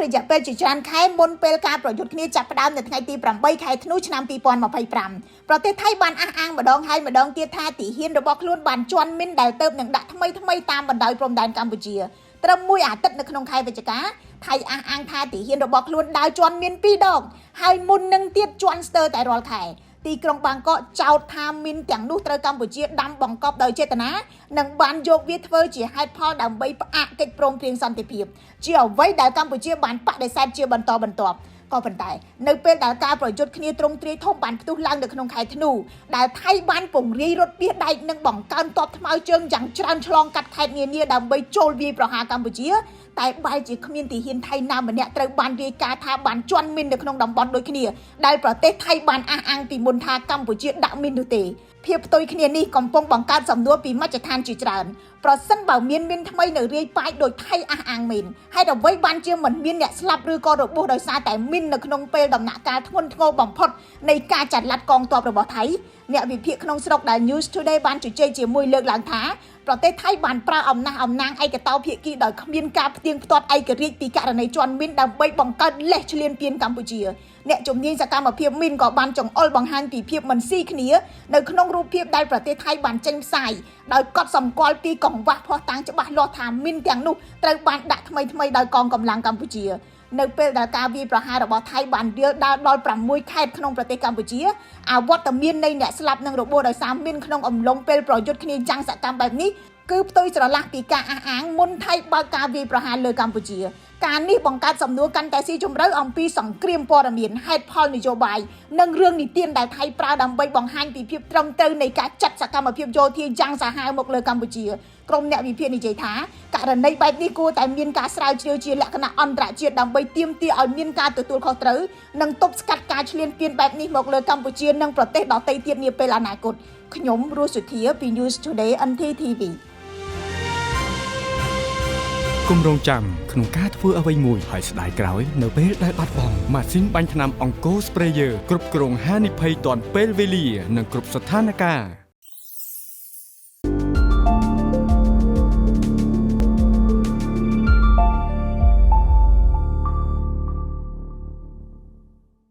រយៈពេលជាច្រើនខែមុនពេលការប្រយុទ្ធគ្នាចាប់ផ្ដើមនៅថ្ងៃទី8ខែធ្នូឆ្នាំ2025ប្រទេសថៃបានអះអាងម្ដងហើយម្ដងទៀតថាទីហ៊ានរបស់ខ្លួនបានជន់មីនដែលទៅនឹងដាក់ថ្មីតាមបណ្ដោយព្រំដែនកម្ពុជាត្រឹមមួយអាទិត្យនៅក្នុងខែវិច្ឆិកាថៃអះអាងថាទីហ៊ានរបស់ខ្លួនដើរជន់មីន2ដងហើយមុននឹងទៀតជន់ស្ទើរតែរាល់ខែទីក្រុងបាងកកចោទថាមីនទាំងនោះត្រូវកម្ពុជាដាំបង្កប់ដោយចេតនានិងបានយកវាធ្វើជាហេតុផលដើម្បីផ្អាកកិច្ចព្រមព្រៀងសន្តិភាពជាអ្វីដែលកម្ពុជាបានបដិសេធជាបន្តបន្ទាប់ក៏ប៉ុន្តែនៅពេលដែលការប្រយុទ្ធគ្នាទ្រង់ទ្រាយធំបានផ្ទុះឡើងនៅក្នុងខែធ្នូដែលថៃបានពង្រាយរថពាសដែកនិងបង្កើនទ័ពថ្មើរជើងយ៉ាងច្រើនឆ្លងកាត់ខេត្តនានាដើម្បីចូលវាយប្រហារកម្ពុជាតែបែរជាគ្មានទីហ៊ានថៃណាម្នាក់ត្រូវបានរាយការណ៍ថាបានជន់មីននៅក្នុងតំបន់ដូចគ្នាដែលប្រទេសថៃបានអះអាងពីមុនថាកម្ពុជាដាក់មីននោះទេភាពផ្ទុយគ្នានេះកំពុងបង្កើតសំណួរពីមជ្ឈដ្ឋានជាច្រើនប្រសិនបើមានមីនថ្មីនៅរាយប៉ាយដោយថៃអះអាងមីនហើយអ្វីបានជាមិនមានអ្នកស្លាប់ឬក៏របួសដោយសារតែមីននៅក្នុងពេលដំណាក់កាលធ្ងន់ធ្ងរបំផុតនៃការចាត់ឡាត់កងទ័ពរបស់ថៃអ្នកវិភាគក្នុងស្រុកដែល News Today បានជជែកជាមួយលើកឡើងថាប្រទេសថៃបានប្រើអំណះអំណាងឯកតោភាគីដោយគ្មានការផ្ទៀងផ្ទាត់ឯករាជ្យពីករណីជន់មីនដើម្បីបង្កើតលេសឈ្លានពានកម្ពុជាអ្នកជំនាញសកម្មភាពមីនក៏បានចង្អុលបង្ហាញពីភាពមិនស៊ីគ្នានៅក្នុងរូបភាពដែលប្រទេសថៃបានចេញផ្សាយដោយកត់សម្គាល់ពីកង្វះភស្តុតាងច្បាស់លាស់ថាមីនទាំងនោះត្រូវបានដាក់ថ្មីដោយកងកម្លាំងកម្ពុជានៅពេលដែលការវាយប្រហាររបស់ថៃបានរាលដាលដល់6ខេត្តក្នុងប្រទេសកម្ពុជាអវត្តមាននៃអ្នកស្លាប់និងរបួសដោយសារមីនក្នុងអំឡុងពេលប្រយុទ្ធគ្នាយ៉ាងសកម្មបែបនេះគឺផ្ទុយស្រឡះពីការអះអាងមុនថៃបើកការវាយប្រហារលើកម្ពុជាការនេះបង្កើតសំណួរកាន់តែស៊ីជម្រៅអំពីសង្គ្រាមព័ត៌មានហេតុផលនយោបាយនិងរឿងនិទានដែលថៃប្រើដើម្បីបង្ហាញពីភាពត្រឹមត្រូវនៃការចាត់សកម្មភាពយោធាយ៉ាងសាហាវមកលើកម្ពុជាក្រុមអ្នកវិភាគនិយាយថាករណីបែបនេះគួរតែមានការស្រាវជ្រាវជាលក្ខណៈអន្តរជាតិដើម្បីទាមទារឲ្យមានការទទួលខុសត្រូវនិងទប់ស្កាត់ការឈ្លានពានបែបនេះមកលើកម្ពុជានិងប្រទេសដទៃទៀតនាពេលអនាគតខ្ញុំរស់សុធាពី News Today NTTVគម្រោងចាំក្នុងការធ្វើអ្វីមួយហើយស្ដាយក្រោយនៅពេលដែលបាត់បង់ម៉ាស៊ីនបាញ់ថ្នាំអង្គរ Sprayer គ្រប់គ្រងហានិភ័យទាន់ពេលវេលានិងគ្រប់ស្ថានភាព